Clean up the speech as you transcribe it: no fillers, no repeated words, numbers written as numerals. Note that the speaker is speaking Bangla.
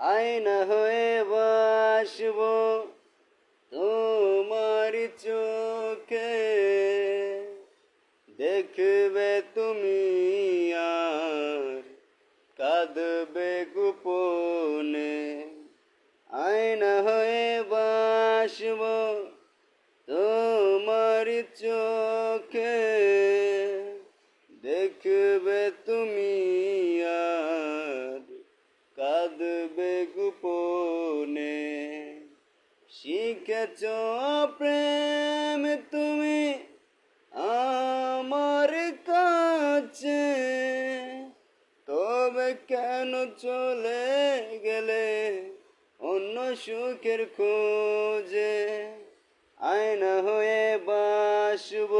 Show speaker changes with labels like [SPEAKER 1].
[SPEAKER 1] আয়না হয়ে বাসব তোমার চোখে, দেখবে তুমি আর কাঁদবে গোপনে। আয়না হয়ে বাসব তোমার চোখে, দেখবে তুমি আর কাঁদবে গোপনে। শিখেছ প্রেম তুমি আমার কাছে, তবে কেন চলে গেলে অন্য সুখের খোঁজে। আয়না হয়ে বাসব